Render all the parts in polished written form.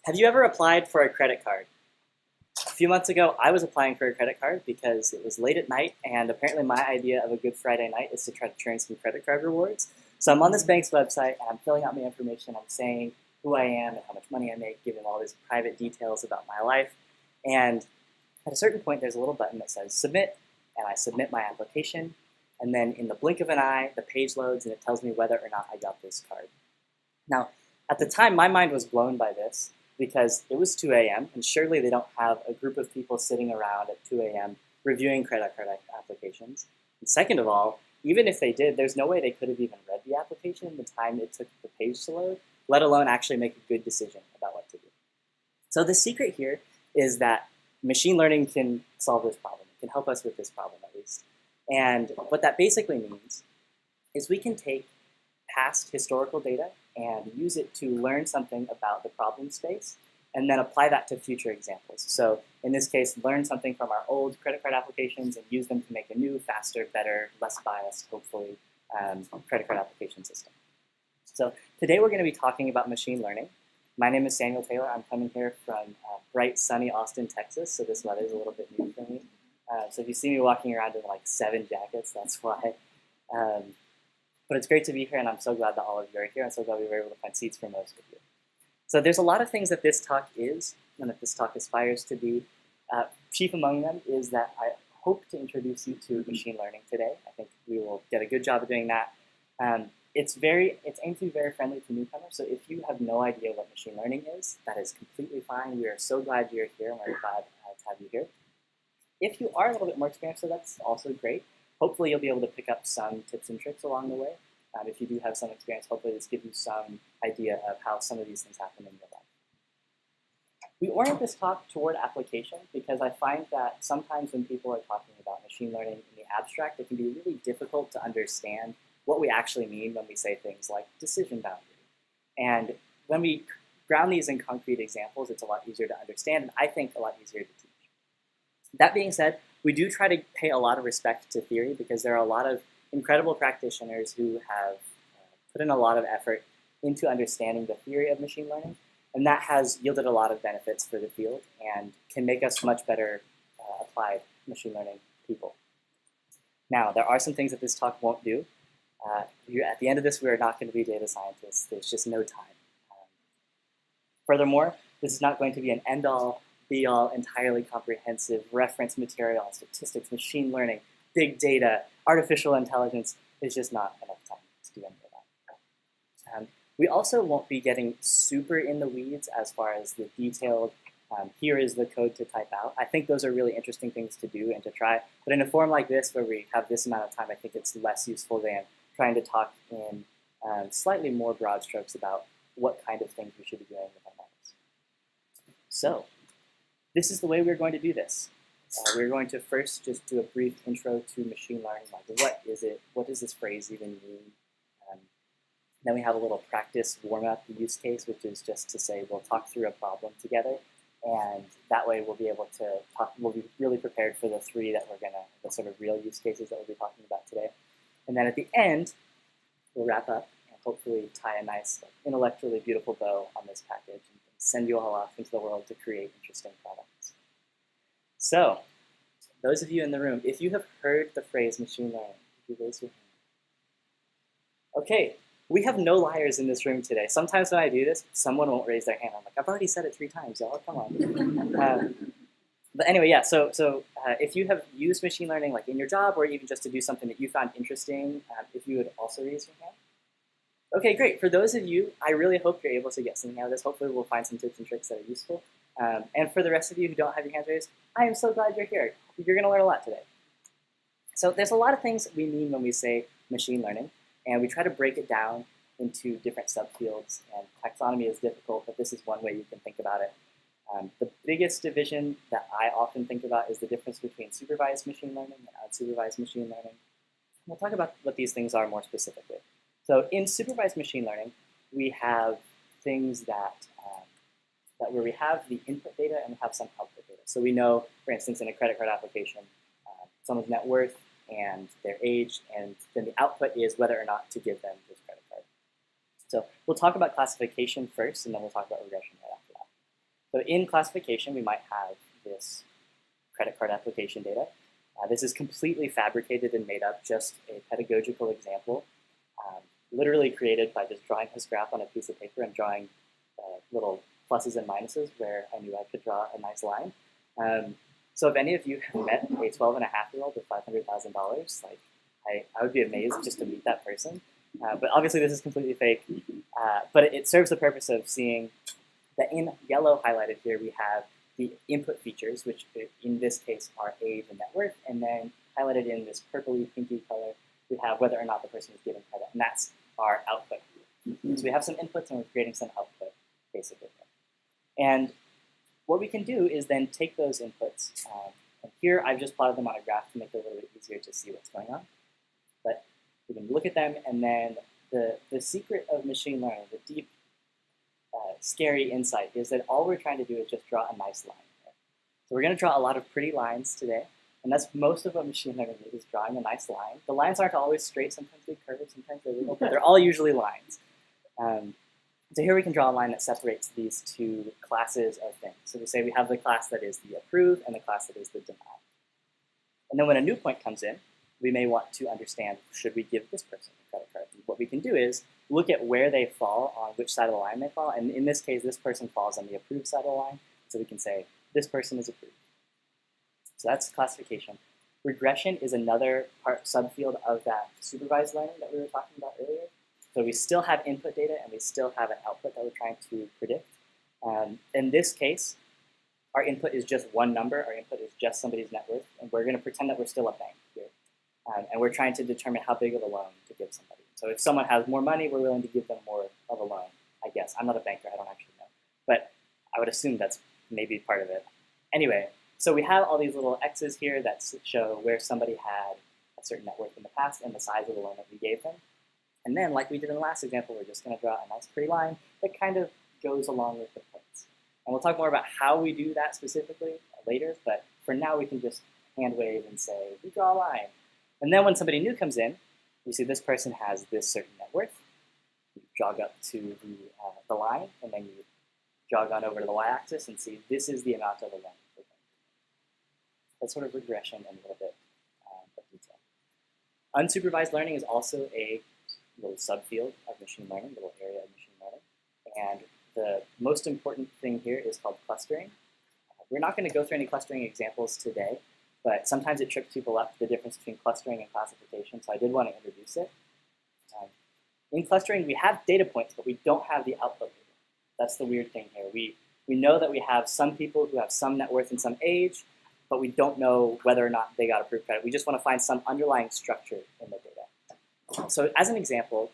Have you ever applied for a credit card? A few months ago, I was applying for a credit card because it was late at night, and apparently my idea of a good Friday night is to try to churn some credit card rewards. So I'm on this bank's website, and I'm filling out my information. I'm saying who I am and how much money I make, giving all these private details about my life. And at a certain point, there's a little button that says Submit, and I submit my application. And then in the blink of an eye, the page loads, and it tells me whether or not I got this card. Now, at the time, my mind was blown by this because it was 2 a.m., and surely they don't have a group of people sitting around at 2 a.m. reviewing credit card applications. And second of all, even if they did, there's no way they could have even read the application in the time it took the page to load, let alone actually make a good decision about what to do. So the secret here is that machine learning can solve this problem. It can help us with this problem, at least. And what that basically means is we can take past historical data and use it to learn something about the problem space and then apply that to future examples. So in this case, learn something from our old credit card applications and use them to make a new, faster, better, less biased, hopefully, credit card application system. So today we're going to be talking about machine learning. My name is Samuel Taylor. I'm coming here from bright, sunny Austin, Texas, so this weather is a little bit new for me. So if you see me walking around in like 7 jackets, that's why. But it's great to be here, and I'm so glad that all of you are here. I'm so glad we were able to find seats for most of you. So there's a lot of things that this talk is, and that this talk aspires to be. Chief among them is that I hope to introduce you to machine learning today. I think we will get a good job of doing that. It's aimed to be very friendly to newcomers, so if you have no idea what machine learning is, that is completely fine. We are so glad you're here, and we're glad to have you here. If you are a little bit more experienced, so that's also great. Hopefully you'll be able to pick up some tips and tricks along the way. If you do have some experience, hopefully this gives you some idea of how some of these things happen in your life. We orient this talk toward application because I find that sometimes when people are talking about machine learning in the abstract, it can be really difficult to understand what we actually mean when we say things like decision boundary. And when we ground these in concrete examples, it's a lot easier to understand, and I think a lot easier to teach. That being said, we do try to pay a lot of respect to theory because there are a lot of incredible practitioners who have put in a lot of effort into understanding the theory of machine learning, and that has yielded a lot of benefits for the field and can make us much better applied machine learning people. Now, there are some things that this talk won't do. At the end of this, we are not going to be data scientists. There's just no time. Furthermore, this is not going to be an end-all, be-all, entirely comprehensive reference material on statistics, machine learning, big data, artificial intelligence. There's just not enough time to do any of that. We also won't be getting super in the weeds as far as the detailed, here is the code to type out. I think those are really interesting things to do and to try. But in a forum like this, where we have this amount of time, I think it's less useful than trying to talk in slightly more broad strokes about what kind of things we should be doing with our models. So this is the way we're going to do this. We're going to first just do a brief intro to machine learning, like what is it, what does this phrase even mean? Then we have a little practice warm-up use case, which is just to say we'll talk through a problem together, and that way we'll be able to talk, we'll be really prepared for the three that the sort of real use cases that we'll be talking about today. And then at the end, we'll wrap up and hopefully tie a nice, intellectually beautiful bow on this package and send you all off into the world to create interesting products. So, those of you in the room, if you have heard the phrase machine learning, could you raise your hand? Okay, we have no liars in this room today. Sometimes when I do this, someone won't raise their hand. I'm like, I've already said it 3 times, y'all, come on. But anyway, yeah, so if you have used machine learning like in your job or even just to do something that you found interesting, if you would also raise your hand. Okay, great. For those of you, I really hope you're able to get something out of this. Hopefully we'll find some tips and tricks that are useful. And for the rest of you who don't have your hands raised, I am so glad you're here. You're going to learn a lot today. So there's a lot of things we mean when we say machine learning, and we try to break it down into different subfields. And taxonomy is difficult, but this is one way you can think about it. The biggest division that I often think about is the difference between supervised machine learning and unsupervised machine learning. We'll talk about what these things are more specifically. So in supervised machine learning, we have things that where we have the input data and we have some output data. So we know, for instance, in a credit card application, someone's net worth and their age, and then the output is whether or not to give them this credit card. So we'll talk about classification first, and then we'll talk about regression right after that. So in classification, we might have this credit card application data. This is completely fabricated and made up, just a pedagogical example, literally created by just drawing this graph on a piece of paper and drawing little pluses and minuses where I knew I could draw a nice line. So if any of you have met a 12-and-a-half-year-old with $500,000, like I would be amazed just to meet that person. But obviously this is completely fake. But it serves the purpose of seeing that in yellow highlighted here we have the input features, which in this case are age and net worth, and then highlighted in this purpley pinky color we have whether or not the person is given credit, and that's our output. So we have some inputs and we're creating some output, basically. And what we can do is then take those inputs, and here I've just plotted them on a graph to make it a little bit easier to see what's going on. But we can look at them, and then the secret of machine learning, the deep, scary insight, is that all we're trying to do is just draw a nice line. So we're going to draw a lot of pretty lines today, and that's most of what machine learning is drawing a nice line. The lines aren't always straight, sometimes they curve, sometimes they wiggle, but they're all usually lines. So here we can draw a line that separates these two classes of things. So we say we have the class that is the approve and the class that is the deny. And then when a new point comes in, we may want to understand, should we give this person a credit card? And what we can do is look at where they fall, on which side of the line they fall. And in this case, this person falls on the approved side of the line. So we can say, this person is approved. So that's classification. Regression is another subfield of that supervised learning that we were talking about earlier. So we still have input data and we still have an output that we're trying to predict. In this case, our input is just one number. Our input is just somebody's net worth. And we're going to pretend that we're still a bank here. And we're trying to determine how big of a loan to give somebody. So if someone has more money, we're willing to give them more of a loan, I guess. I'm not a banker. I don't actually know. But I would assume that's maybe part of it. Anyway, so we have all these little X's here that show where somebody had a certain net worth in the past and the size of the loan that we gave them. And then, like we did in the last example, we're just going to draw a nice pretty line that kind of goes along with the points. And we'll talk more about how we do that specifically later, but for now we can just hand wave and say, we draw a line. And then when somebody new comes in, we see this person has this certain net worth. You jog up to the line, and then you jog on over to the y-axis and see this is the amount of the loan. That's sort of regression and a little bit of detail. Unsupervised learning is also a little subfield of machine learning, little area of machine learning. And the most important thing here is called clustering. We're not going to go through any clustering examples today, but sometimes it trips people up, the difference between clustering and classification, so I did want to introduce it. In clustering, we have data points, but we don't have the output data. That's the weird thing here. We know that we have some people who have some net worth and some age, but we don't know whether or not they got approved credit. We just want to find some underlying structure in the data. So as an example,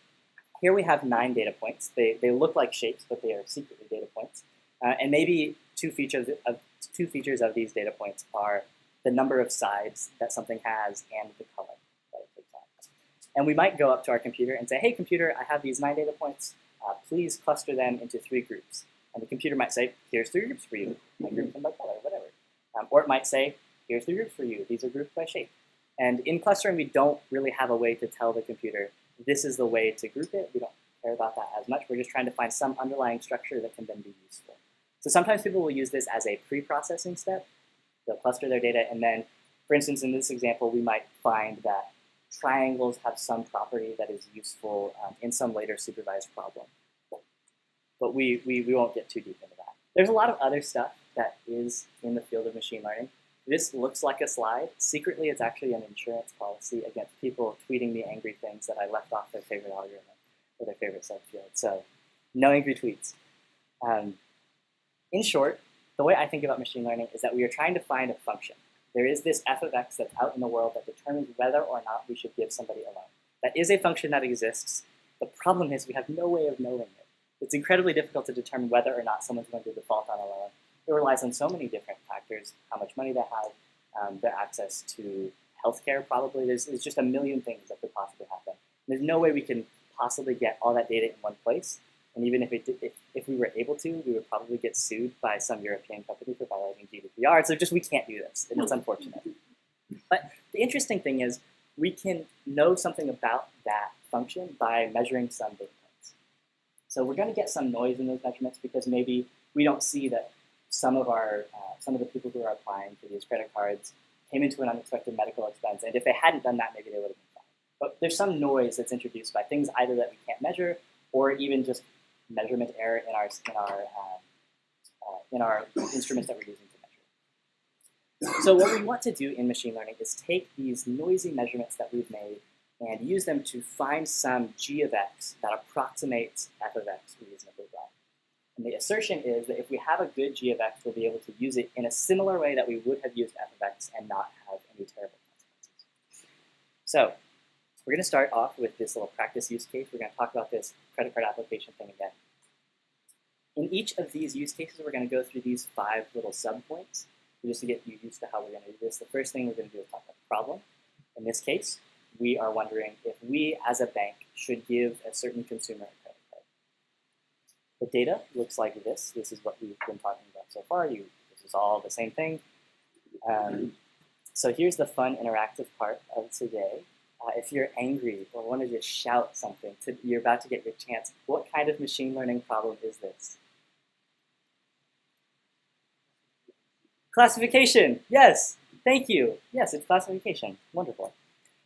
here we have 9 data points. They look like shapes, but they are secretly data points. And maybe two features of these data points are the number of sides that something has and the color that it takes on. And we might go up to our computer and say, hey, computer, I have these 9 data points. Please cluster them into 3 groups. And the computer might say, here's 3 groups for you. I group them by color, whatever. Or it might say, here's 3 groups for you. These are grouped by shape. And in clustering, we don't really have a way to tell the computer, this is the way to group it. We don't care about that as much. We're just trying to find some underlying structure that can then be useful. So sometimes people will use this as a pre-processing step. They'll cluster their data, and then, for instance, in this example, we might find that triangles have some property that is useful in some later supervised problem. But we won't get too deep into that. There's a lot of other stuff that is in the field of machine learning. This looks like a slide. Secretly, it's actually an insurance policy against people tweeting me angry things that I left off their favorite algorithm or their favorite subfield. So no angry tweets. In short, the way I think about machine learning is that we are trying to find a function. There is this f of x that's out in the world that determines whether or not we should give somebody a loan. That is a function that exists. The problem is we have no way of knowing it. It's incredibly difficult to determine whether or not someone's going to default on a loan. It relies on so many different factors, how much money they have, their access to healthcare probably. There's just a million things that could possibly happen. There's no way we can possibly get all that data in one place. And even if we were able to, we would probably get sued by some European company for violating GDPR. So just we can't do this, and it's unfortunate. But the interesting thing is we can know something about that function by measuring some data points. So we're going to get some noise in those measurements because maybe we don't see that some of the people who are applying for these credit cards came into an unexpected medical expense, and if they hadn't done that, maybe they would have been fine. But there's some noise that's introduced by things either that we can't measure, or even just measurement error in our instruments that we're using to measure. So what we want to do in machine learning is take these noisy measurements that we've made and use them to find some g of x that approximates f of x reasonably well. And the assertion is that if we have a good g of x, we'll be able to use it in a similar way that we would have used f of x and not have any terrible consequences. So we're going to start off with this little practice use case. We're going to talk about this credit card application thing again. In each of these use cases, we're going to go through these 5 little subpoints just to get you used to how we're going to do this. The first thing we're going to do is talk about the problem. In this case, we are wondering if we, as a bank, should give a certain consumer a credit card. The data looks like this. This is what we've been talking about so far. This is all the same thing. So here's the fun interactive part of today. If you're angry or want to just shout something, you're about to get your chance. What kind of machine learning problem is this? Classification. Yes. Thank you. Yes, it's classification. Wonderful.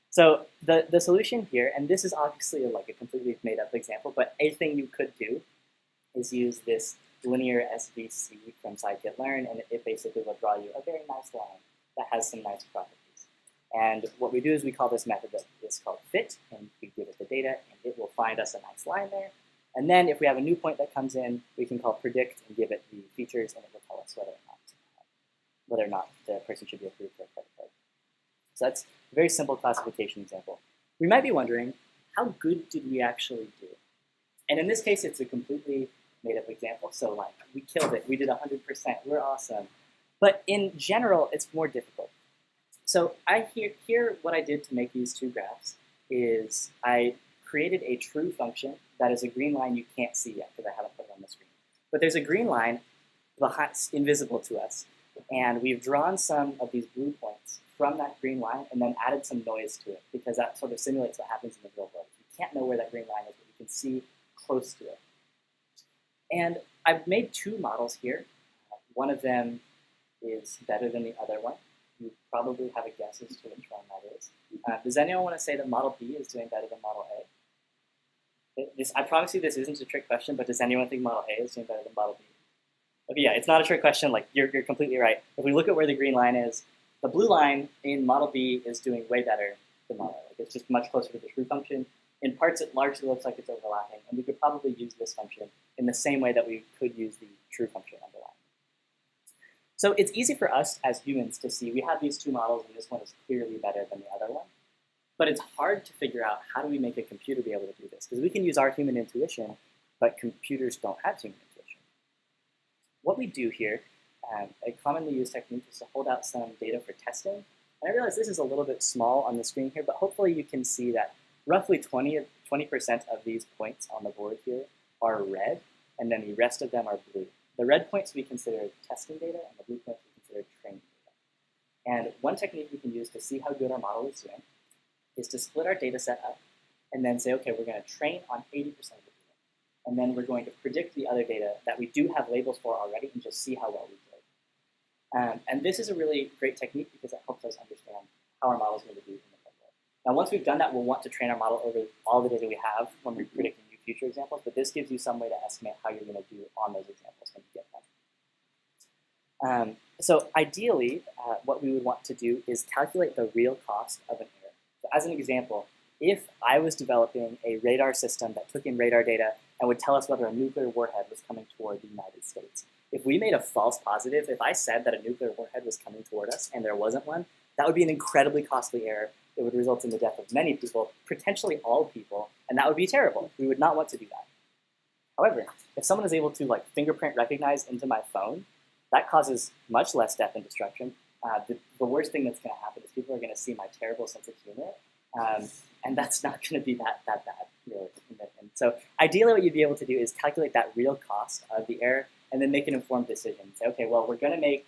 So the solution here, and this is obviously like a completely made up example, but a thing you could do is use this linear SVC from scikit-learn, and it basically will draw you a very nice line that has some nice properties. And what we do is we call this method that is called fit, and we give it the data, and it will find us a nice line there. And then if we have a new point that comes in, we can call predict and give it the features, and it will tell us whether or not the person should be approved for a credit card. So that's a very simple classification example. We might be wondering, how good did we actually do? And in this case, it's a completely made-up example. So like, we killed it. We did 100%. We're awesome. But in general, it's more difficult. So here what I did to make these 2 graphs is I created a true function that is a green line you can't see yet because I haven't put it on the screen. But there's a green line behind, invisible to us. And we've drawn some of these blue points from that green line and then added some noise to it because that sort of simulates what happens in the real world. You can't know where that green line is, but you can see close to it. And I've made 2 models here. One of them is better than the other one. You probably have a guess as to which one that is. Does anyone want to say that Model B is doing better than Model A? I promise you this isn't a trick question, but does anyone think Model A is doing better than Model B? Okay, yeah, it's not a trick question. Like you're completely right. If we look at where the green line is, the blue line in Model B is doing way better than Model A. Like it's just much closer to the true function. In parts, it largely looks like it's overlapping, and we could probably use this function in the same way that we could use the true function underlying. So it's easy for us as humans to see we have these 2 models, and this one is clearly better than the other one. But it's hard to figure out how do we make a computer be able to do this, because we can use our human intuition, but computers don't have human intuition. What we do here, a commonly used technique is to hold out some data for testing. And I realize this is a little bit small on the screen here, but hopefully you can see that roughly 20% of these points on the board here are red, and then the rest of them are blue. The red points we consider testing data, and the blue points we consider training data. And one technique we can use to see how good our model is doing is to split our data set up and then say, okay, we're going to train on 80% of the data. And then we're going to predict the other data that we do have labels for already and just see how well we did. And this is a really great technique because it helps us understand how our model is going to do in the real world. Now, once we've done that, we'll want to train our model over all the data we have when we're predicting new future examples, but this gives you some way to estimate how you're going to do on those examples when you get them. So ideally, what we would want to do is calculate the real cost of an error. So as an example, if I was developing a radar system that took in radar data and would tell us whether a nuclear warhead was coming toward the United States, if we made a false positive, if I said that a nuclear warhead was coming toward us and there wasn't one, that would be an incredibly costly error. It would result in the death of many people, potentially all people, and that would be terrible. We would not want to do that. However, if someone is able to like fingerprint recognize into my phone, that causes much less death and destruction. The worst thing that's going to happen is people are going to see my terrible sense of humor, and that's not going to be that bad, really. And so ideally what you'd be able to do is calculate that real cost of the error and then make an informed decision. Say, okay, well, we're going to make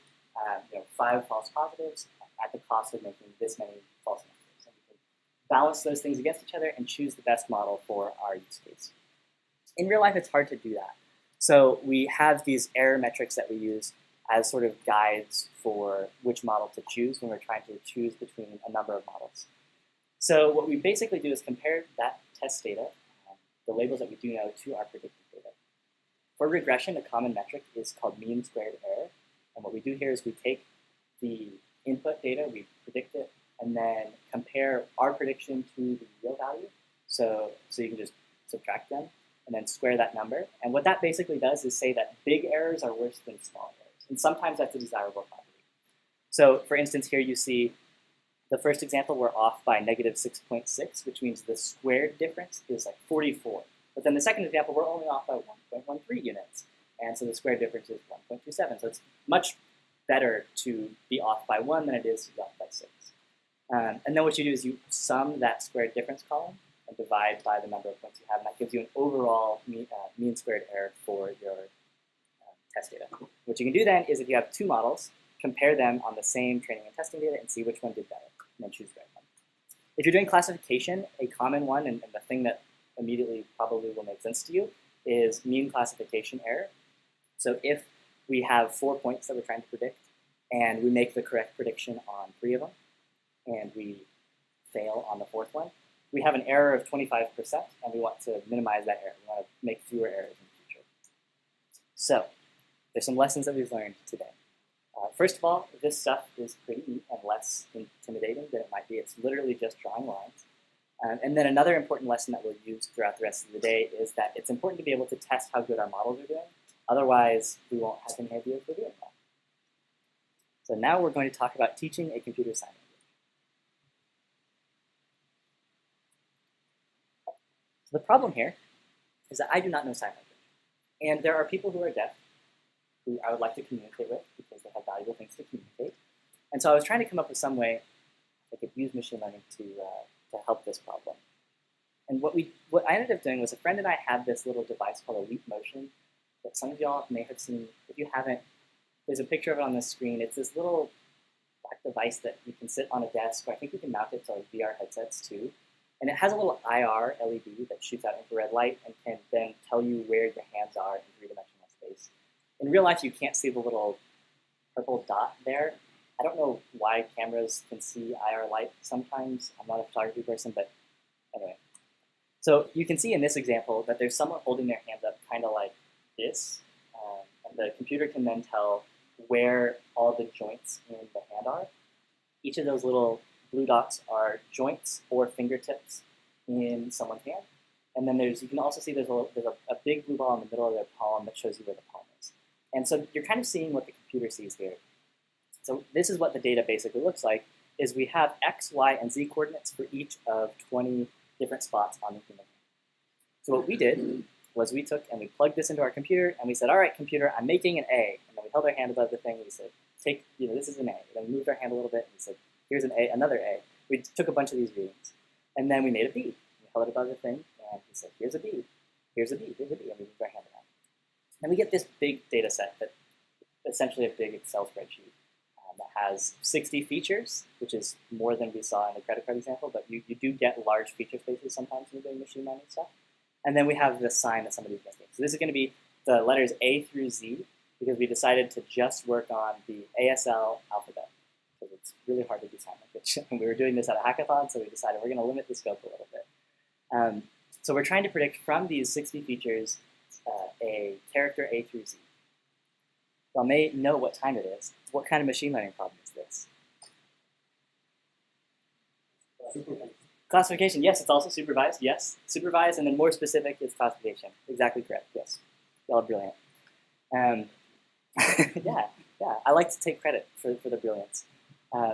5 false positives at the cost of making this many false negatives. And we can balance those things against each other and choose the best model for our use case. In real life, it's hard to do that. So we have these error metrics that we use as sort of guides for which model to choose when we're trying to choose between a number of models. So what we basically do is compare that test data, the labels that we do know, to our predicted data. For regression, a common metric is called mean squared error. And what we do here is we take the input data, we predict it, and then compare our prediction to the real value. So you can just subtract them and then square that number. And what that basically does is say that big errors are worse than small errors. And sometimes that's a desirable property. So for instance, here you see the first example, we're off by negative 6.6, which means the squared difference is like 44. But then the second example, we're only off by 1.13 units. And so the squared difference is 1.27. So it's much better to be off by 1 than it is to be off by 6. And then what you do is you sum that squared difference column and divide by the number of points you have, and that gives you an overall mean squared error for your test data. What you can do then is if you have two models, compare them on the same training and testing data and see which one did better, and then choose the right one. If you're doing classification, a common one, and the thing that immediately probably will make sense to you, is mean classification error. So if we have 4 points that we're trying to predict, and we make the correct prediction on 3 of them, and we fail on the 4th one, we have an error of 25%, and we want to minimize that error. We want to make fewer errors in the future. So there's some lessons that we've learned today. First of all, this stuff is pretty neat and less intimidating than it might be. It's literally just drawing lines. And then another important lesson that we'll use throughout the rest of the day is that it's important to be able to test how good our models are doing. Otherwise, we won't have any idea if we're doing well. So now we're going to talk about teaching a computer sign language. So the problem here is that I do not know sign language. And there are people who are deaf who I would like to communicate with because they have valuable things to communicate. And so I was trying to come up with some way I could use machine learning to help this problem. And what I ended up doing was a friend and I had this little device called a Leap Motion that some of y'all may have seen. If you haven't, there's a picture of it on the screen. It's this little black device that you can sit on a desk, or I think you can mount it to like VR headsets too. And it has a little IR LED that shoots out infrared light and can then tell you where your hands are in three-dimensional space. In real life, you can't see the little purple dot there. I don't know why cameras can see IR light sometimes. I'm not a photography person, but anyway. So you can see in this example that there's someone holding their hands up kind of like this, and the computer can then tell where all the joints in the hand are. Each of those little blue dots are joints or fingertips in someone's hand. And then you can also see there's a big blue ball in the middle of their palm that shows you where the palm is. And so you're kind of seeing what the computer sees here. So this is what the data basically looks like, is we have X, Y, and Z coordinates for each of 20 different spots on the human hand. So what we did was we took and we plugged this into our computer, and we said, all right, computer, I'm making an A. And then we held our hand above the thing, and we said, this is an A. And then we moved our hand a little bit, and we said, here's an A, another A. We took a bunch of these readings. And then we made a B. We held it above the thing, and we said, here's a B, here's a B, here's a B, and we moved our hand around. And we get this big data set that essentially a big Excel spreadsheet that has 60 features, which is more than we saw in the credit card example, but you do get large feature spaces sometimes when you're doing machine learning stuff. And then we have the sign that somebody's making. So this is going to be the letters A through Z, because we decided to just work on the ASL alphabet, because it's really hard to do sign language. And we were doing this at a hackathon, so we decided we're going to limit the scope a little bit. So we're trying to predict from these 60 features a character A through Z. Y'all may know what time it is. What kind of machine learning problem is this? Supervised. Classification, yes, it's also supervised, yes. Supervised, and then more specific is classification. Exactly correct, yes. Y'all are brilliant. Yeah, I like to take credit for the brilliance.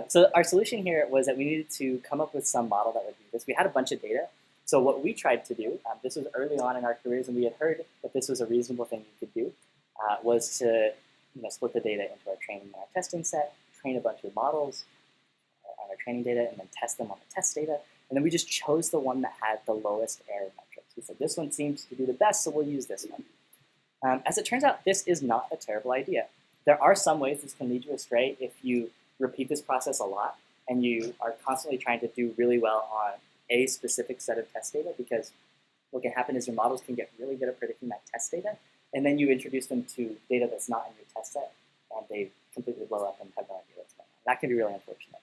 So our solution here was that we needed to come up with some model that would do this. We had a bunch of data. So what we tried to do, this was early on in our careers, and we had heard that this was a reasonable thing you could do, was to split the data into our training and our testing set, train a bunch of models on our training data, and then test them on the test data. And then we just chose the one that had the lowest error metrics. We said, this one seems to do the best, so we'll use this one. As it turns out, this is not a terrible idea. There are some ways this can lead you astray if you repeat this process a lot and you are constantly trying to do really well on a specific set of test data, because what can happen is your models can get really good at predicting that test data, and then you introduce them to data that's not in your test set, and they completely blow up and have no idea what's going on. That can be really unfortunate.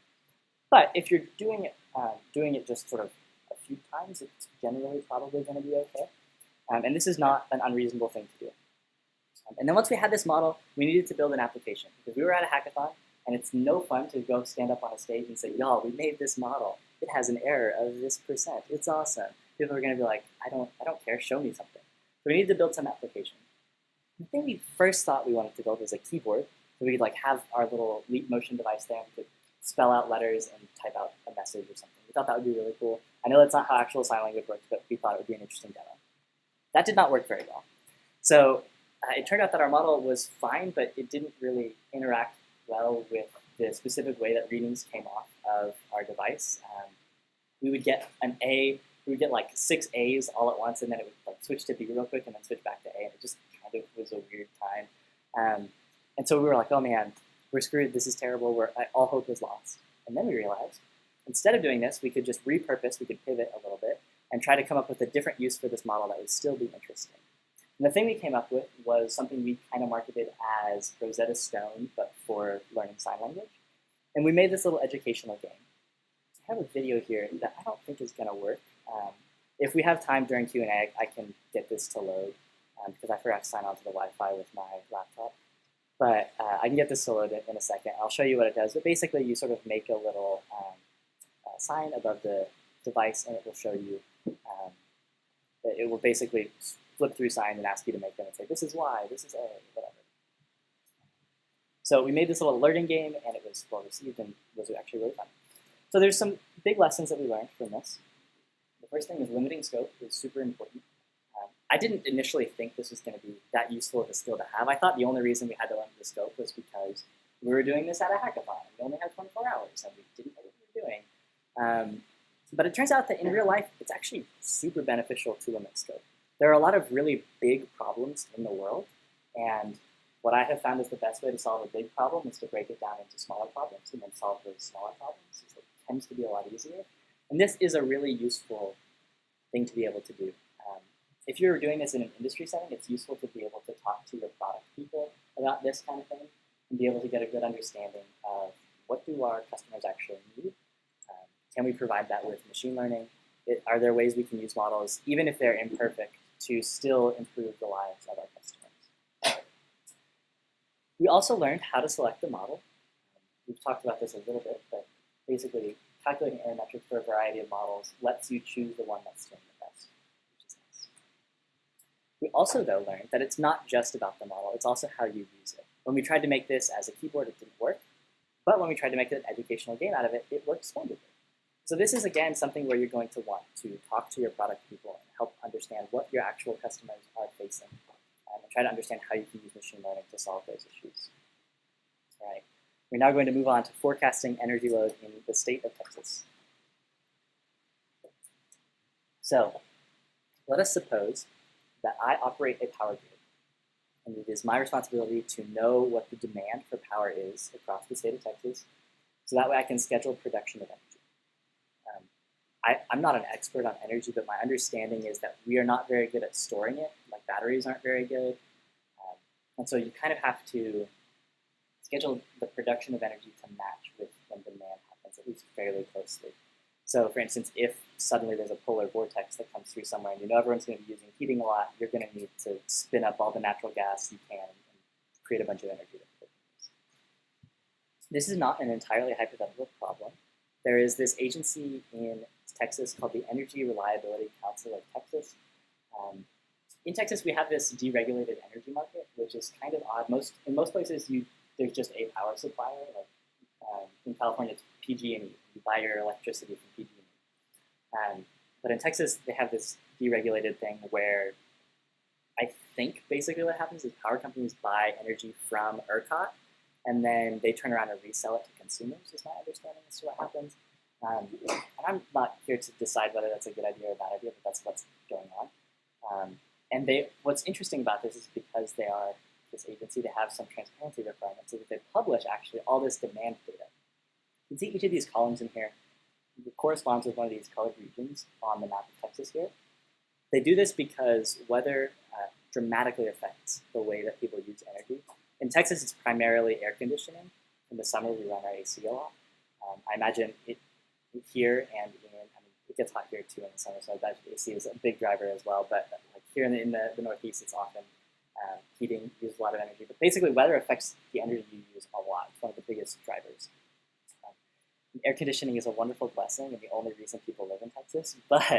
But if you're doing it just sort of a few times, it's generally probably going to be okay. And this is not an unreasonable thing to do. And then once we had this model, we needed to build an application because we were at a hackathon, and it's no fun to go stand up on a stage and say, y'all, we made this model. It has an error of this %. It's awesome. People are going to be like, I don't care. Show me something. So we needed to build some application. The thing we first thought we wanted to build was a keyboard, so we could like have our little leap motion device there and we could spell out letters and type out a message or something. We thought that would be really cool. I know that's not how actual sign language works, but we thought it would be an interesting demo. That did not work very well. So it turned out that our model was fine, but it didn't really interact well with the specific way that readings came off of our device. We would get an A, we would get like 6 A's all at once, and then it would like switch to B real quick and then switch back to A, and it just kind of was a weird time. And so we were like, oh man, we're screwed, this is terrible, all hope is lost. And then we realized, instead of doing this, we could just repurpose, we could pivot a little bit, and try to come up with a different use for this model that would still be interesting. And the thing we came up with was something we kind of marketed as Rosetta Stone, but for learning sign language. And we made this little educational game. I have a video here that I don't think is going to work. If we have time during Q&A, I can get this to load because I forgot to sign on to the Wi-Fi with my laptop. But I can get this to load in a second. I'll show you what it does. But basically, you sort of make a little sign above the device, and it will show you. It will basically flip through signs and ask you to make them and say, this is Y, this is A, whatever. So we made this little alerting game, and it was well received and was actually really fun. So there's some big lessons that we learned from this. The first thing is limiting scope is super important. I didn't initially think this was going to be that useful of a skill to have. I thought the only reason we had to limit the scope was because we were doing this at a hackathon. We only had 24 hours, and we didn't know what we were doing. But it turns out that in real life, it's actually super beneficial to limit scope. There are a lot of really big problems in the world, and what I have found is the best way to solve a big problem is to break it down into smaller problems and then solve those smaller problems. It tends to be a lot easier. And this is a really useful thing to be able to do. If you're doing this in an industry setting, it's useful to be able to talk to your product people about this kind of thing and be able to get a good understanding of what do our customers actually need. Can we provide that with machine learning? Are there ways we can use models, even if they're imperfect, to still improve the lives of our customers? We also learned how to select the model. We've talked about this a little bit, but basically calculating error metrics for a variety of models lets you choose the one that's doing the best, which is nice. We also, though, learned that it's not just about the model, it's also how you use it. When we tried to make this as a keyboard, it didn't work. But when we tried to make an educational game out of it, it worked splendidly. So this is, again, something where you're going to want to talk to your product people and help understand what your actual customers are facing and try to understand how you can use machine learning to solve those issues. All right. We're now going to move on to forecasting energy load in the state of Texas. So let us suppose that I operate a power grid, and it is my responsibility to know what the demand for power is across the state of Texas, so that way I can schedule production of energy. I'm not an expert on energy, but my understanding is that we are not very good at storing it. Like batteries aren't very good. And so you kind of have to schedule the production of energy to match with when demand happens, at least fairly closely. So for instance, if suddenly there's a polar vortex that comes through somewhere and you know everyone's going to be using heating a lot, you're going to need to spin up all the natural gas you can and create a bunch of energy. This is not an entirely hypothetical problem. There is this agency in Texas called the Energy Reliability Council of Texas. In Texas, we have this deregulated energy market, which is kind of odd. In most places, there's just a power supplier. Like in California, it's PG&E. You buy your electricity from PG&E. But in Texas, they have this deregulated thing where I think basically what happens is power companies buy energy from ERCOT, and then they turn around and resell it to consumers, is my understanding as to what happens. And I'm not here to decide whether that's a good idea or a bad idea, but that's what's going on. And what's interesting about this is because they are this agency, they have some transparency requirements, so that they publish actually all this demand data. You can see each of these columns in here corresponds with one of these colored regions on the map of Texas here. They do this because weather dramatically affects the way that people use energy. In Texas, it's primarily air conditioning. In the summer, we run our AC a lot. I imagine it here and it gets hot here too in the summer, so I imagine AC is a big driver as well. But like here in the Northeast, it's often heating uses a lot of energy. But basically, weather affects the energy you use a lot. It's one of the biggest drivers. Air conditioning is a wonderful blessing and the only reason people live in Texas, but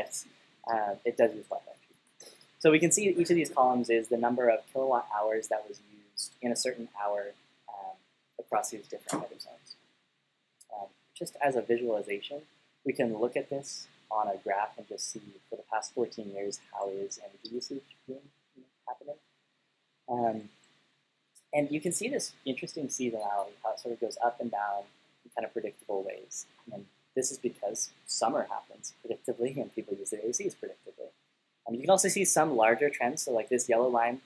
it does use a lot of energy. So we can see each of these columns is the number of kilowatt hours that was used in a certain hour across these different weather zones. Just as a visualization, we can look at this on a graph and just see for the past 14 years how is energy usage been happening. And you can see this interesting seasonality, how it sort of goes up and down in kind of predictable ways. And this is because summer happens predictably and people use their ACs predictably. You can also see some larger trends, so like this yellow line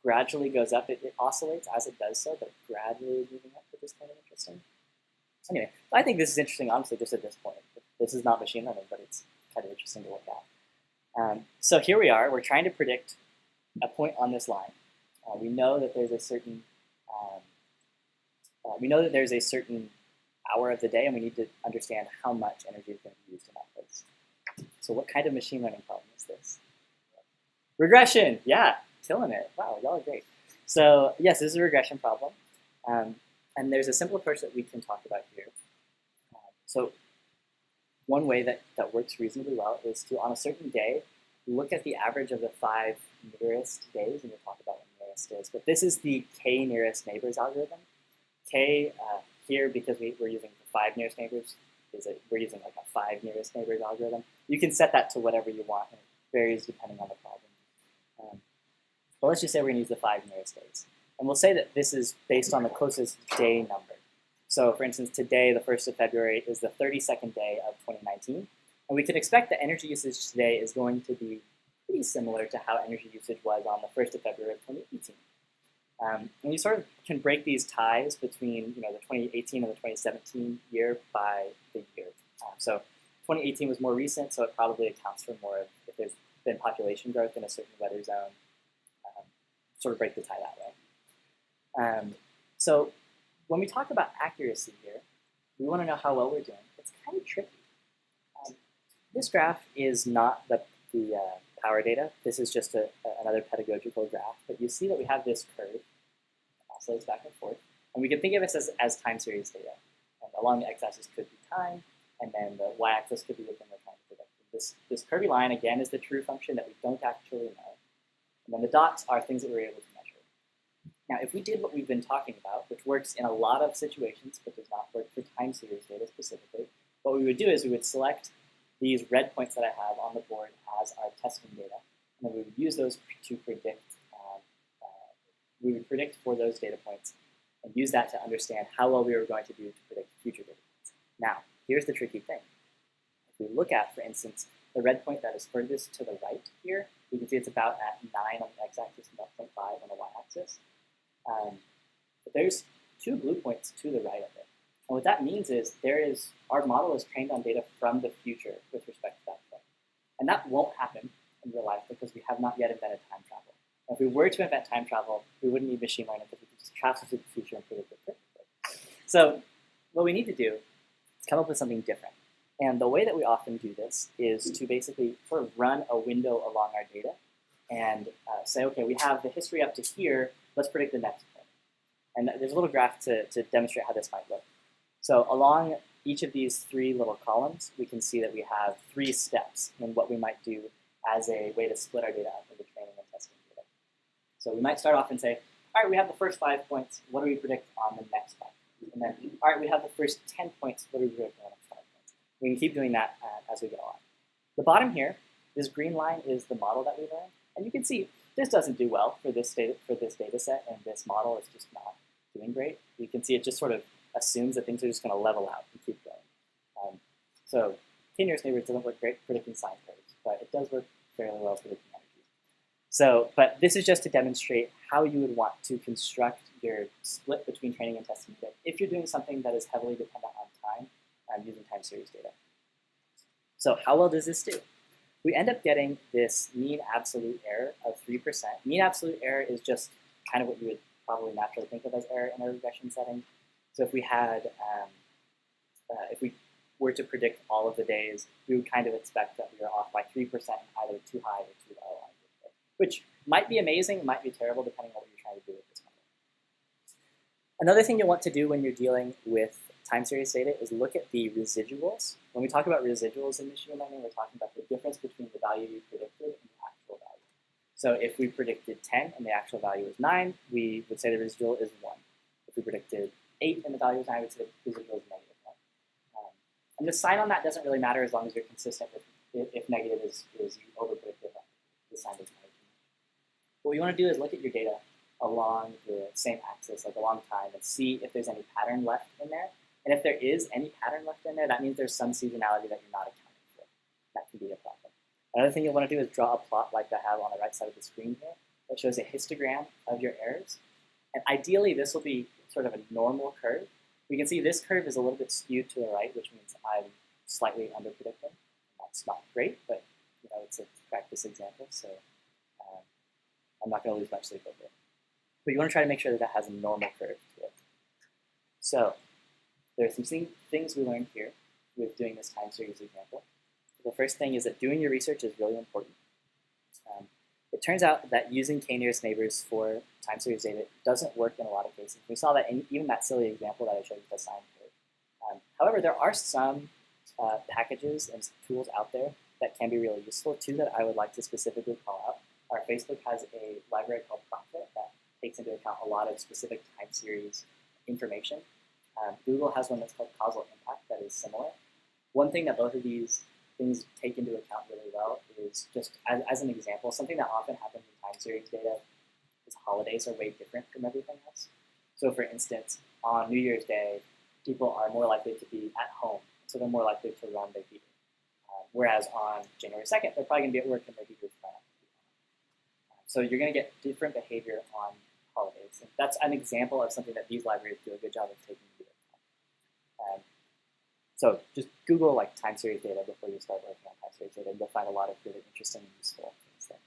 gradually goes up. It oscillates as it does so, but gradually is moving up, which is kind of interesting. Anyway, I think this is interesting, honestly, just at this point. This is not machine learning, but it's kind of interesting to look at. So here we are. We're trying to predict a point on this line. We know that there's a certain hour of the day, and we need to understand how much energy is going to be used in that place. So what kind of machine learning problem is this? Regression, yeah, killing it. Wow, y'all are great. So yes, this is a regression problem. And there's a simple approach that we can talk about here. So one way that works reasonably well is to, on a certain day, look at the average of the 5 nearest days, and we'll talk about what nearest is. But this is the k nearest neighbors algorithm. K here, because we're using the 5 nearest neighbors, we're using like a 5 nearest neighbors algorithm. You can set that to whatever you want, and it varies depending on the problem. But let's just say we're going to use the 5 nearest days. And we'll say that this is based on the closest day number. So for instance, today, the 1st of February, is the 32nd day of 2019. And we can expect that energy usage today is going to be pretty similar to how energy usage was on the 1st of February of 2018. And you sort of can break these ties between the 2018 and the 2017 year by the year. So 2018 was more recent, so it probably accounts for more of if there's been population growth in a certain weather zone, sort of break the tie that way. So when we talk about accuracy here, we want to know how well we're doing. It's kind of tricky. This graph is not the power data. This is just another pedagogical graph. But you see that we have this curve that oscillates back and forth. And we can think of this as time series data. And along the x-axis could be time, and then the y-axis could be the thing we're trying to predict. This curvy line, again, is the true function that we don't actually know. And then the dots are things that we're able to measure. Now, if we did what we've been talking about, which works in a lot of situations, but does not work for time series data specifically, what we would do is we would select these red points that I have on the board as our testing data, and then we would use those to predict. We would predict for those data points and use that to understand how well we were going to do to predict future data points. Now, here's the tricky thing. If we look at, for instance, the red point that is furthest to the right here, we can see it's about at 9 on the x-axis and about 0.5 on the y-axis. But there's 2 blue points to the right of it. And what that means is our model is trained on data from the future with respect to that point. And that won't happen in real life because we have not yet invented time travel. And if we were to invent time travel, we wouldn't need machine learning because we could just travel to the future and predict it perfectly. So what we need to do is come up with something different. And the way that we often do this is to basically sort of run a window along our data and say, okay, we have the history up to here, let's predict the next point. And there's a little graph to demonstrate how this might look. So along each of these 3 little columns, we can see that we have 3 steps in what we might do as a way to split our data up into training and testing data. So we might start off and say, all right, we have the first 5 points, what do we predict on the next 5 points? And then, all right, we have the first 10 points, what do we predict on the next 5 points? We can keep doing that as we go on. The bottom here, this green line is the model that we learned. And you can see this doesn't do well for this data set, and this model is just not doing great. You can see it just sort of assumes that things are just going to level out and keep going. So k-nearest neighbors doesn't work great predicting sine curves, but it does work fairly well predicting energy. So, but this is just to demonstrate how you would want to construct your split between training and testing data if you're doing something that is heavily dependent on time using time series data. So how well does this do? We end up getting this mean absolute error of 3%. Mean absolute error is just kind of what you would probably naturally think of as error in a regression setting. So if we had, if we were to predict all of the days, we would kind of expect that we were off by 3%, either too high or too low, which might be amazing, might be terrible, depending on what you're trying to do with this model. Another thing you'll want to do when you're dealing with time series data is look at the residuals. When we talk about residuals in machine learning, we're talking about the difference between the value you predicted and the actual value. So if we predicted 10 and the actual value is 9, we would say the residual is 1. If we predicted 8 and the value is 9, we would say the residual is negative 1. And the sign on that doesn't really matter as long as you're consistent with if negative is you over-predicted, the sign doesn't matter too much. What we want to do is look at your data along the same axis, like a long time, and see if there's any pattern left in there. And if there is any pattern left in there, that means there's some seasonality that you're not accounting for. That can be a problem. Another thing you'll want to do is draw a plot like I have on the right side of the screen here that shows a histogram of your errors. And ideally, this will be sort of a normal curve. We can see this curve is a little bit skewed to the right, which means I'm slightly under-predicting. That's not great, but it's a practice example, so I'm not going to lose much sleep over it. But you want to try to make sure that that has a normal curve to it. So there are some things we learned here with doing this time series example. The first thing is that doing your research is really important. It turns out that using k-nearest neighbors for time series data doesn't work in a lot of cases. We saw that in even that silly example that I showed with the sine curve. However, there are some packages and tools out there that can be really useful. Two that I would like to specifically call out are Facebook has a library called Profit that takes into account a lot of specific time series information. Google has one that's called Causal Impact that is similar. One thing that both of these things take into account really well is just as an example, something that often happens in time series data is holidays are way different from everything else. So for instance, on New Year's Day, people are more likely to be at home, so they're more likely to run their heater. Whereas on January 2nd, they're probably going to be at work and their heater's not. So you're going to get different behavior on holidays. And that's an example of something that these libraries do a good job of taking into account. So just Google like time series data before you start working on time series data, and you'll find a lot of really interesting and useful things there.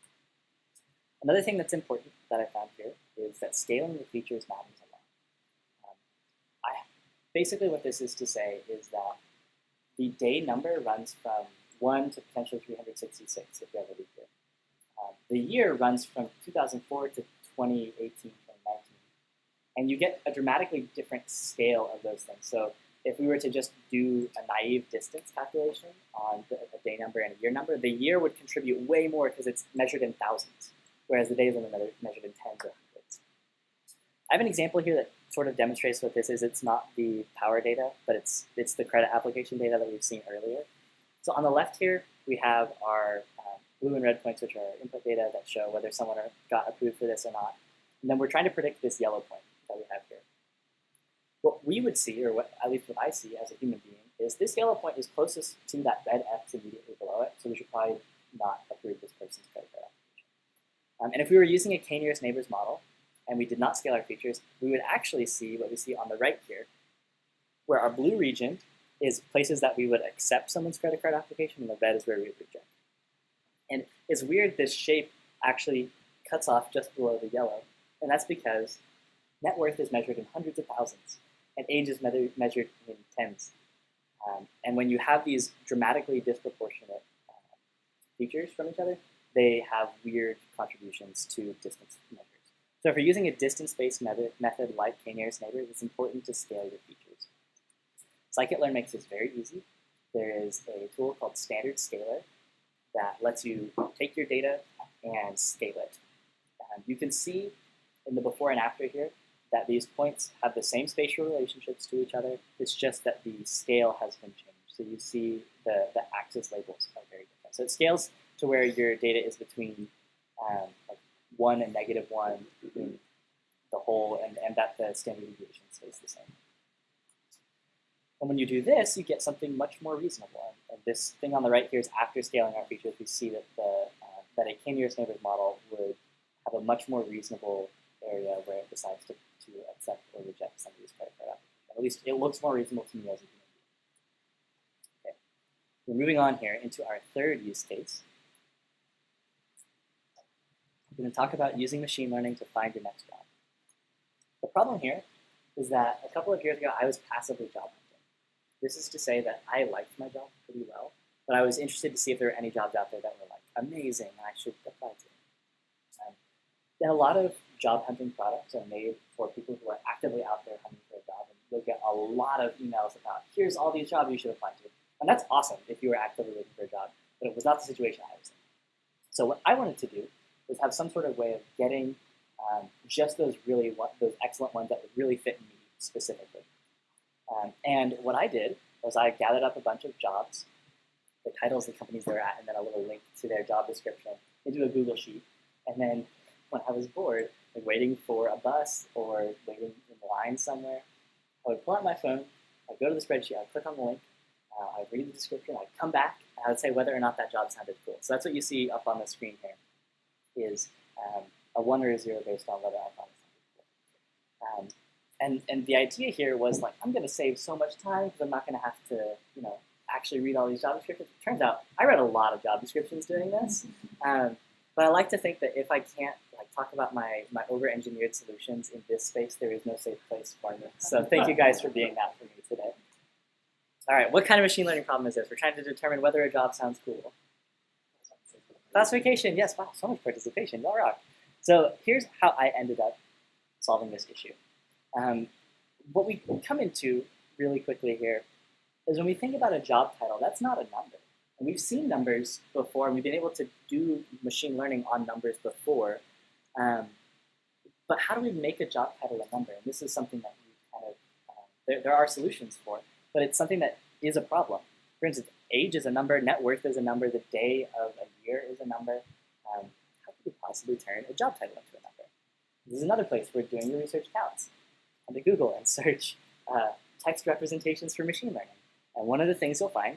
Another thing that's important that I found here is that scaling the features matters a lot. Basically what this is to say is that the day number runs from 1 to potentially 366 if you have a leap year. The year runs from 2004 to 2018, 2019. And you get a dramatically different scale of those things. So if we were to just do a naive distance calculation on a day number and a year number, the year would contribute way more because it's measured in thousands, whereas the days are measured in tens or hundreds. I have an example here that sort of demonstrates what this is. It's not the power data, but it's the credit application data that we've seen earlier. So on the left here, we have our blue and red points, which are input data that show whether someone got approved for this or not. And then we're trying to predict this yellow point that we have here. What we would see, or at least what I see as a human being, is this yellow point is closest to that red X immediately below it, so we should probably not approve this person's credit card application. And if we were using a k-nearest neighbors model, and we did not scale our features, we would actually see what we see on the right here, where our blue region is places that we would accept someone's credit card application, and the red is where we would reject. And it's weird, this shape actually cuts off just below the yellow, and that's because net worth is measured in hundreds of thousands, and age is measured in tens. And when you have these dramatically disproportionate features from each other, they have weird contributions to distance measures. So if you're using a distance-based method like k-nearest neighbors, it's important to scale your features. Scikit-learn makes this very easy. There is a tool called Standard Scaler that lets you take your data and scale it. You can see in the before and after here that these points have the same spatial relationships to each other. It's just that the scale has been changed. So you see the axis labels are very different. So it scales to where your data is between like 1 and -1 between the whole, and that the standard deviation stays the same. And when you do this, you get something much more reasonable. And this thing on the right here is after scaling our features, we see that that a k-nearest neighbors model would have a much more reasonable area where it decides to accept or reject some of these credit card applications. At least it looks more reasonable to me as a human being. Okay. We're moving on here into our third use case. We're going to talk about using machine learning to find your next job. The problem here is that a couple of years ago, I was passively job hunting. This is to say that I liked my job pretty well, but I was interested to see if there were any jobs out there that were like amazing and I should apply to. And a lot of job hunting products are made for people who are actively out there hunting for a job, and you'll get a lot of emails about, here's all these jobs you should apply to. And that's awesome if you were actively looking for a job, but it was not the situation I was in. So what I wanted to do was have some sort of way of getting just those excellent ones that would really fit me specifically. And what I did was I gathered up a bunch of jobs, the titles, the companies they're at, and then a little link to their job description into a Google Sheet. And then when I was bored, like waiting for a bus or waiting in line somewhere, I would pull out my phone, I'd go to the spreadsheet, I'd click on the link, I'd read the description, I'd come back, and I would say whether or not that job sounded cool. So that's what you see up on the screen here, is a 1 or a 0 based on whether I thought it sounded cool. And the idea here was like, I'm going to save so much time because I'm not going to have to, actually read all these job descriptions. It turns out I read a lot of job descriptions doing this, but I like to think that if I can't talk about my over-engineered solutions in this space, there is no safe place for me. So thank you guys for being that for me today. All right, what kind of machine learning problem is this? We're trying to determine whether a job sounds cool. Classification, yes, wow, so much participation, y'all rock. So here's how I ended up solving this issue. What we come into really quickly here is when we think about a job title, that's not a number. And we've seen numbers before, and we've been able to do machine learning on numbers before. But how do we make a job title a number? And this is something that we kind of, there are solutions for, but it's something that is a problem. For instance, age is a number, net worth is a number, the day of a year is a number. How could we possibly turn a job title into a number? This is another place where doing your research counts. Come to Google and search text representations for machine learning. And one of the things you'll find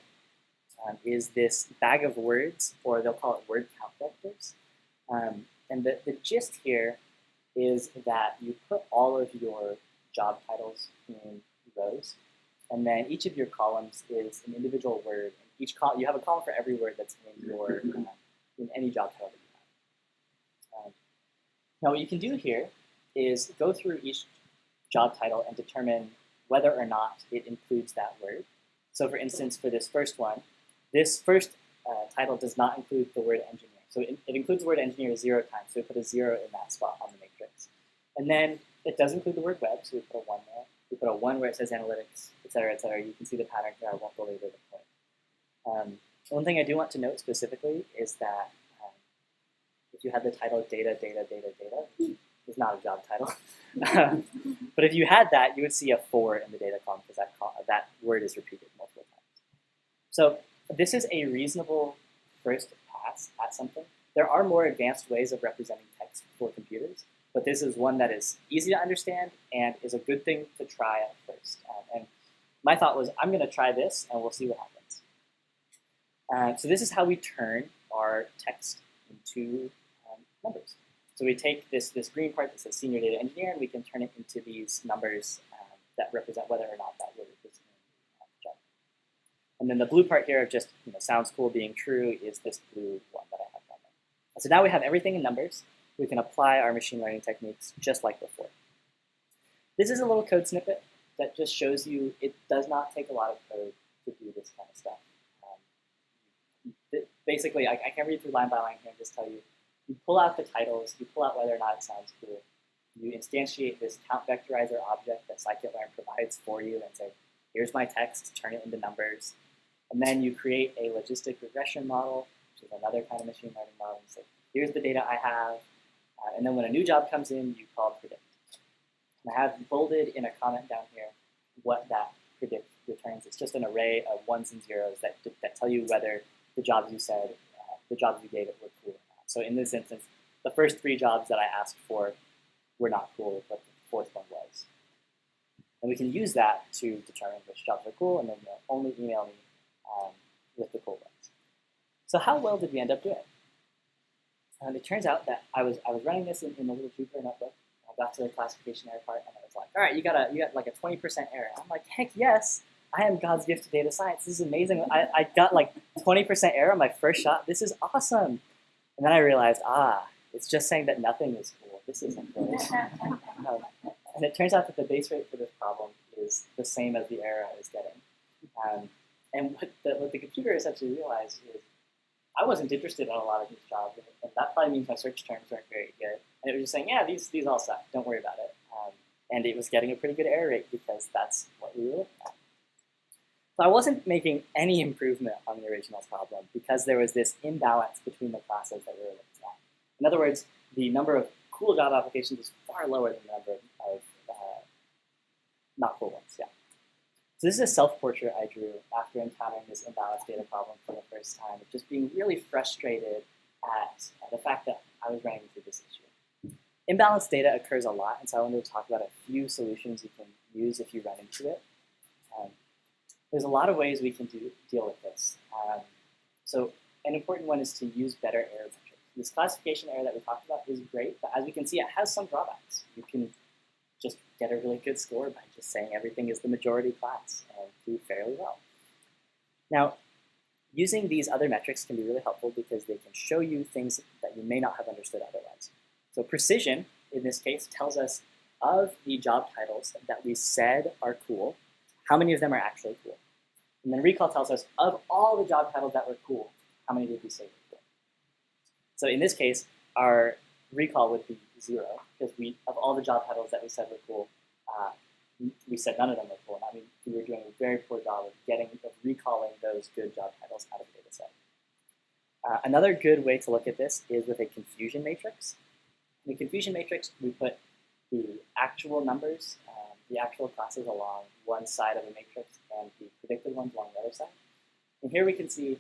is this bag of words, or they'll call it word count vectors. And the gist here is that you put all of your job titles in rows, and then each of your columns is an individual word. Each you have a column for every word that's in your in any job title that you have. Now what you can do here is go through each job title and determine whether or not it includes that word. So for instance, for this first one, this first title does not include the word engineer. So it includes the word engineer 0 times, so we put a 0 in that spot on the matrix. And then it does include the word web, so we put a 1 there. We put a 1 where it says analytics, et cetera, et cetera. You can see the pattern here. I won't belabor the point. One thing I do want to note specifically is that if you had the title data, which is not a job title, but if you had that, you would see a 4 in the data column because that word is repeated multiple times. So this is a reasonable first pass at something. There are more advanced ways of representing text for computers, but this is one that is easy to understand and is a good thing to try at first. And my thought was, I'm going to try this and we'll see what happens. So this is how we turn our text into numbers. So we take this green part that says senior data engineer, and we can turn it into these numbers that represent whether or not that word is in the job. And then the blue part here of just sounds cool being true is this blue one that I have down there. So now we have everything in numbers. We can apply our machine learning techniques just like before. This is a little code snippet that just shows you it does not take a lot of code to do this kind of stuff. Basically, I can read through line by line here and just tell you, you pull out the titles, you pull out whether or not it sounds cool, you instantiate this count vectorizer object that scikit-learn provides for you and say, here's my text, turn it into numbers. And then you create a logistic regression model, which is another kind of machine learning model, and say, here's the data I have. And then when a new job comes in, you call predict. And I have bolded in a comment down here what that predict returns. It's just an array of 1s and 0s that tell you whether the jobs you said, the jobs you gave it were cool or not. So in this instance, the first 3 jobs that I asked for were not cool, but the 4th one was. And we can use that to determine which jobs are cool, and then only email me with the cool ones. So how well did we end up doing? It turns out that I was running this in the little Jupyter notebook. I got to the classification error part, and I was like, all right, you got like a 20% error. I'm like, heck yes, I am God's gift to data science. This is amazing. I got like 20% error on my first shot. This is awesome. And then I realized, it's just saying that nothing is cool. This isn't good. And it turns out that the base rate for this problem is the same as the error I was getting. And what the computer essentially realized is I wasn't interested in a lot of these jobs, and that probably means my search terms weren't very good. And it was just saying, yeah, these all suck, don't worry about it. And it was getting a pretty good error rate because that's what we were looking at. So I wasn't making any improvement on the original problem because there was this imbalance between the classes that we were looking at. In other words, the number of cool job applications is far lower than the number of not cool ones. Yeah. So this is a self-portrait I drew after encountering this imbalanced data problem for the first time, of just being really frustrated at the fact that I was running into this issue. Imbalanced data occurs a lot, and so I wanted to talk about a few solutions you can use if you run into it. There's a lot of ways we can deal with this. So an important one is to use better error metrics. This classification error that we talked about is great, but as we can see, it has some drawbacks. You can just get a really good score by just saying everything is the majority class and do fairly well. Now, using these other metrics can be really helpful because they can show you things that you may not have understood otherwise. So precision, in this case, tells us of the job titles that we said are cool, how many of them are actually cool. And then recall tells us of all the job titles that were cool, how many did we say were cool. So in this case, our recall would be 0, because of all the job titles that we said were cool, we said none of them were cool. And that means we were doing a very poor job of recalling those good job titles out of the data set. Another good way to look at this is with a confusion matrix. In the confusion matrix, we put the actual numbers, the actual classes along one side of the matrix and the predicted ones along the other side. And here we can see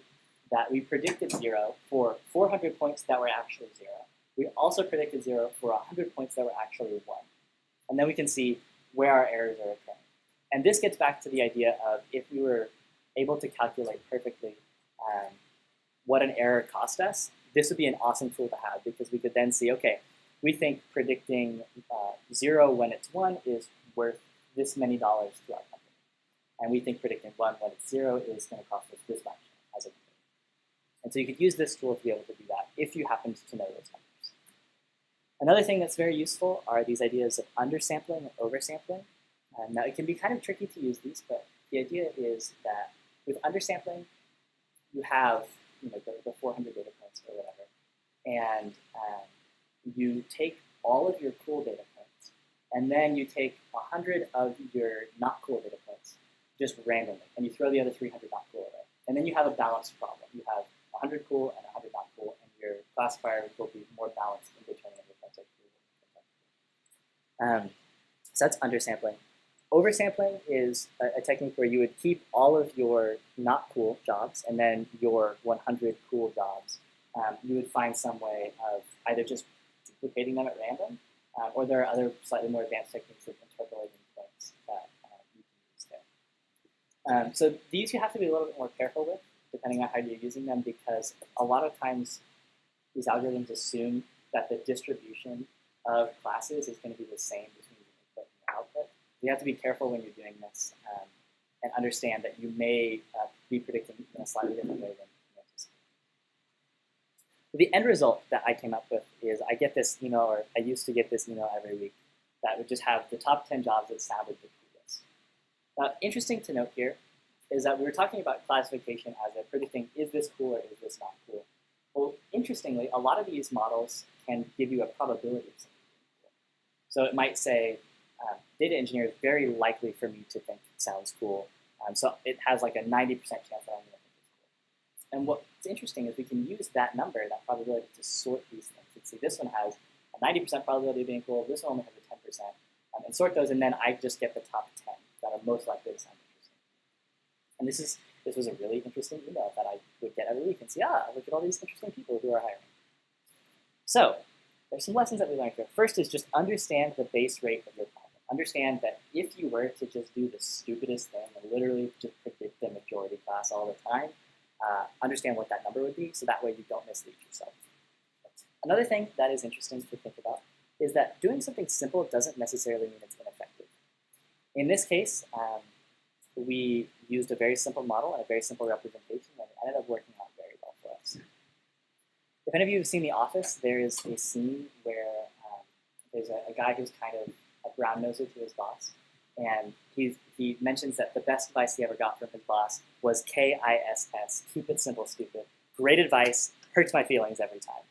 that we predicted 0 for 400 points that were actually 0. We also predicted 0 for 100 points that were actually 1. And then we can see where our errors are occurring. And this gets back to the idea of if we were able to calculate perfectly what an error cost us, this would be an awesome tool to have because we could then see, okay, we think predicting 0 when it's 1 is worth this many dollars to our company. And we think predicting 1 when it's 0 is going to cost us this much as a company. And so you could use this tool to be able to do that if you happen to know those numbers. Another thing that's very useful are these ideas of undersampling and oversampling. Now, it can be kind of tricky to use these, but the idea is that with undersampling, you have the 400 data points or whatever, and you take all of your cool data points, and then you take 100 of your not cool data points just randomly, and you throw the other 300 not cool away. And then you have a balanced problem. You have 100 cool and 100 not cool, and your classifier will be more balanced in determining which ones are cool. So that's undersampling. Oversampling is a technique where you would keep all of your not cool jobs and then your 100 cool jobs. You would find some way of either just duplicating them at random, or there are other slightly more advanced techniques of interpolating points that you can use there. So these you have to be a little bit more careful with, depending on how you're using them, because a lot of times these algorithms assume that the distribution of classes is going to be the same between the input and the output. You have to be careful when you're doing this and understand that you may be predicting in a slightly different way than you anticipate. The end result that I came up with is I get this email, or I used to get this email every week that would just have the top 10 jobs that sounded the coolest. Now, interesting to note here is that we were talking about classification as a predicting, is this cool or is this not cool? Well, interestingly, a lot of these models can give you a probability of something being cool. So it might say, data engineer is very likely for me to think it sounds cool. So it has like a 90% chance that I'm going to think it's cool. And what's interesting is we can use that number, that probability, to sort these things. You can see this one has a 90% probability of being cool, this one only has a 10%, and sort those, and then I just get the top 10 that are most likely to sound interesting. And this was a really interesting email that I would get every week and see, look at all these interesting people who are hiring. So there's some lessons that we learned here. First is just understand the base rate of your problem. Understand that if you were to just do the stupidest thing and literally just predict the majority class all the time, understand what that number would be, so that way you don't mislead yourself. Another thing that is interesting to think about is that doing something simple doesn't necessarily mean it's ineffective. In this case, we used a very simple model and a very simple representation, and it ended up working out very well for us. If any of you have seen The Office, there is a scene where there's a guy who's kind of a brown noser to his boss, and he mentions that the best advice he ever got from his boss was KISS, keep it simple, stupid. Great advice, hurts my feelings every time.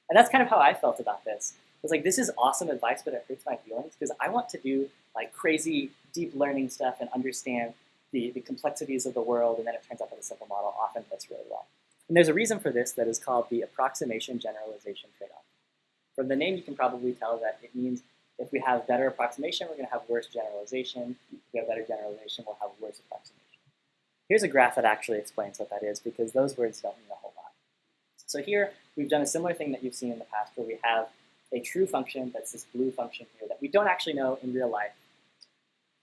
And that's kind of how I felt about this. I was like, this is awesome advice, but it hurts my feelings because I want to do like crazy deep learning stuff and understand the complexities of the world, and then it turns out that a simple model often does really well. And there's a reason for this that is called the approximation generalization trade-off. From the name, you can probably tell that it means if we have better approximation, we're going to have worse generalization. If we have better generalization, we'll have worse approximation. Here's a graph that actually explains what that is, because those words don't mean a whole lot. So here, we've done a similar thing that you've seen in the past, where we have a true function that's this blue function here that we don't actually know in real life,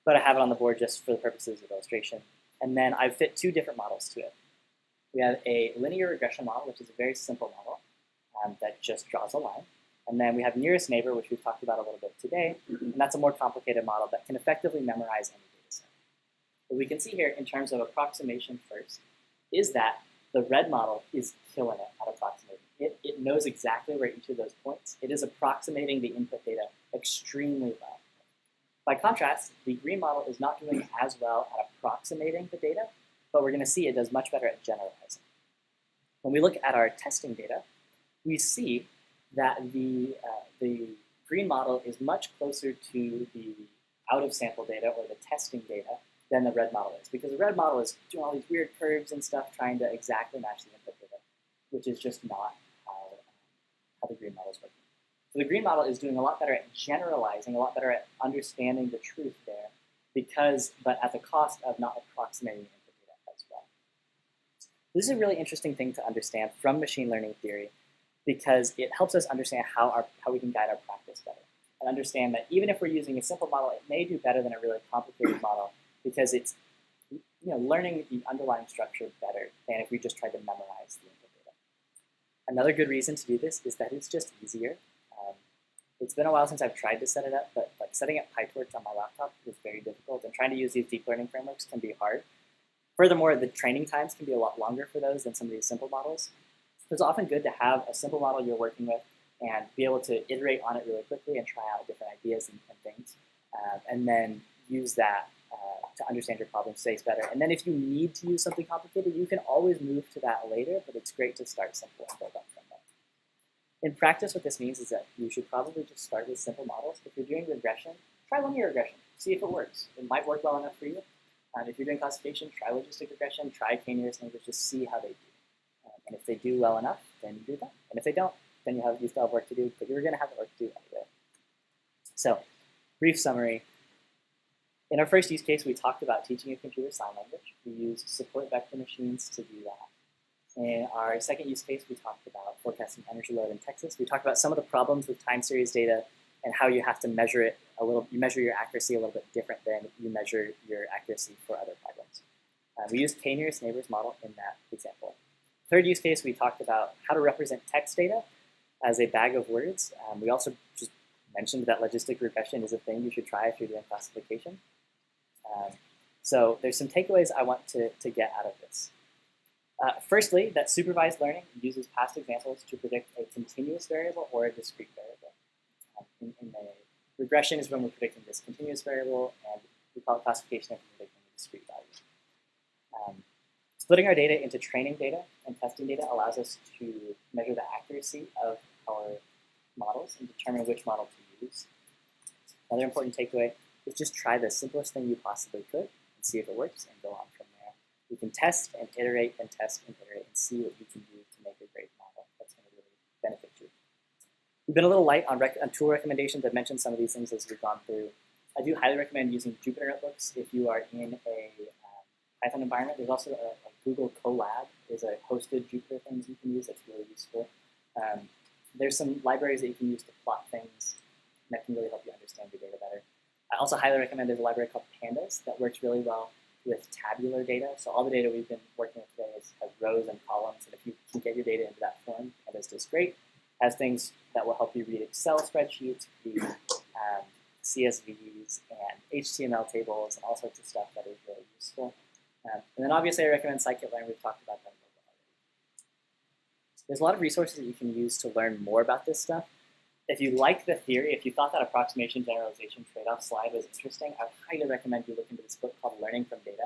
but I have it on the board just for the purposes of illustration. And then I've fit two different models to it. We have a linear regression model, which is a very simple model that just draws a line. And then we have nearest neighbor, which we've talked about a little bit today, and that's a more complicated model that can effectively memorize any data set. What we can see here in terms of approximation first is that the red model is killing it at approximating. It knows exactly where each of those points. It is approximating the input data extremely well. By contrast, the green model is not doing as well at approximating the data, but we're going to see it does much better at generalizing. When we look at our testing data, we see that the green model is much closer to the out-of-sample data or the testing data than the red model is, because the red model is doing all these weird curves and stuff trying to exactly match the input data, which is just not how the green model is working. So the green model is doing a lot better at generalizing, a lot better at understanding the truth there, but at the cost of not approximating the input data as well. This is a really interesting thing to understand from machine learning theory, because it helps us understand how we can guide our practice better, and understand that even if we're using a simple model, it may do better than a really complicated model, because it's learning the underlying structure better than if we just tried to memorize the input data. Another good reason to do this is that it's just easier. It's been a while since I've tried to set it up, but like setting up PyTorch on my laptop is very difficult, and trying to use these deep learning frameworks can be hard. Furthermore, the training times can be a lot longer for those than some of these simple models. So it's often good to have a simple model you're working with and be able to iterate on it really quickly and try out different ideas and things, and then use that to understand your problem space better. And then if you need to use something complicated, you can always move to that later, but it's great to start simple and build up from there. In practice, what this means is that you should probably just start with simple models. If you're doing regression, try linear regression. See if it works. It might work well enough for you. If you're doing classification, try logistic regression, try k-nearest neighbors, just see how they do. And if they do well enough, then you do that. And if they don't, then you still have work to do, but you're going to have work to do anyway. So, brief summary. In our first use case, we talked about teaching a computer sign language. We used support vector machines to do that. In our second use case, we talked about forecasting energy load in Texas. We talked about some of the problems with time series data and how you have to measure it you measure your accuracy a little bit different than you measure your accuracy for other problems. We used k-nearest neighbors model in that example. Third use case, we talked about how to represent text data as a bag of words. We also just mentioned that logistic regression is a thing you should try if you're doing classification. So there's some takeaways I want to get out of this. Firstly, that supervised learning uses past examples to predict a continuous variable or a discrete variable. In the regression is when we're predicting this continuous variable, and we call it classification if we're predicting a discrete value. Splitting our data into training data and testing data allows us to measure the accuracy of our models and determine which model to use. Another important takeaway is just try the simplest thing you possibly could and see if it works, and go on from there. You can test and iterate and test and iterate and see what you can do to make a great model that's going to really benefit you. We've been a little light on tool recommendations. I've mentioned some of these things as we've gone through. I do highly recommend using Jupyter Notebooks if you are in a Python environment. There's also a Google Colab is a hosted Jupyter thing that you can use that's really useful. There's some libraries that you can use to plot things that can really help you understand your data better. I also highly recommend there's a library called Pandas that works really well with tabular data. So all the data we've been working with today has rows and columns, and if you can get your data into that form, Pandas does great. Has things that will help you read Excel spreadsheets, read CSVs, and HTML tables, and all sorts of stuff that is really useful. And then obviously I recommend scikit-learn. We've talked about that a little bit already. There's a lot of resources that you can use to learn more about this stuff, if you like the theory, if you thought that approximation generalization trade-off slide was interesting, I would highly recommend you look into this book called Learning from Data.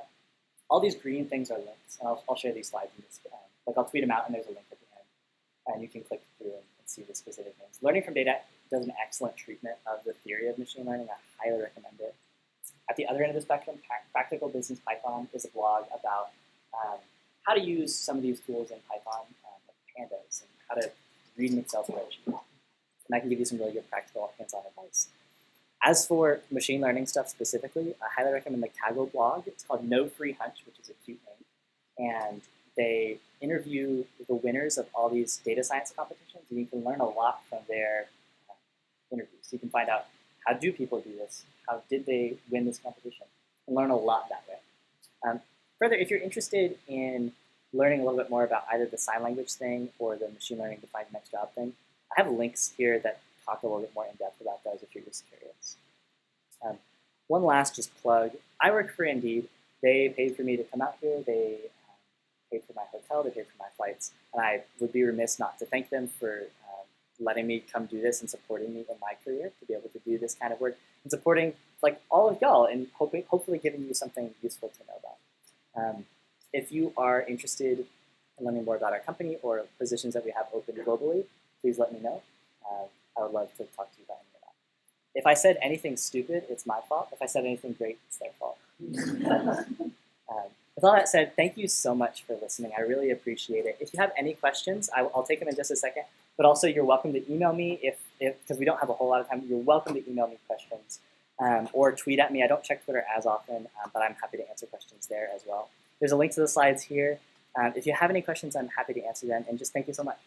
All these green things are links, and I'll share these slides in this. Like I'll tweet them out, and there's a link at the end, and you can click through and see the specific names. Learning from Data does an excellent treatment of the theory of machine learning. I highly recommend it. At the other end of the spectrum, Practical Business Python is a blog about how to use some of these tools in Python, like pandas, and how to read an Excel spreadsheet. And I can give you some really good practical hands-on advice. As for machine learning stuff specifically, I highly recommend the Kaggle blog. It's called No Free Hunch, which is a cute name. And they interview the winners of all these data science competitions, and you can learn a lot from their interviews. You can find out, how do people do this? How did they win this competition? And learn a lot that way. Further, if you're interested in learning a little bit more about either the sign language thing or the machine learning defined next job thing, I have links here that talk a little bit more in depth about those if you're just curious. One last just plug. I work for Indeed. They paid for me to come out here. They paid for my hotel. They paid for my flights. And I would be remiss not to thank them for letting me come do this and supporting me in my career to be able to do this kind of work and supporting like all of y'all and hopefully giving you something useful to know about. If you are interested in learning more about our company or positions that we have open globally, please let me know. I would love to talk to you about any of that. If I said anything stupid, it's my fault. If I said anything great, it's their fault. With all that said, thank you so much for listening. I really appreciate it. If you have any questions, I'll take them in just a second. But also, you're welcome to email me because we don't have a whole lot of time. You're welcome to email me questions or tweet at me. I don't check Twitter as often, but I'm happy to answer questions there as well. There's a link to the slides here. If you have any questions, I'm happy to answer them. And just thank you so much.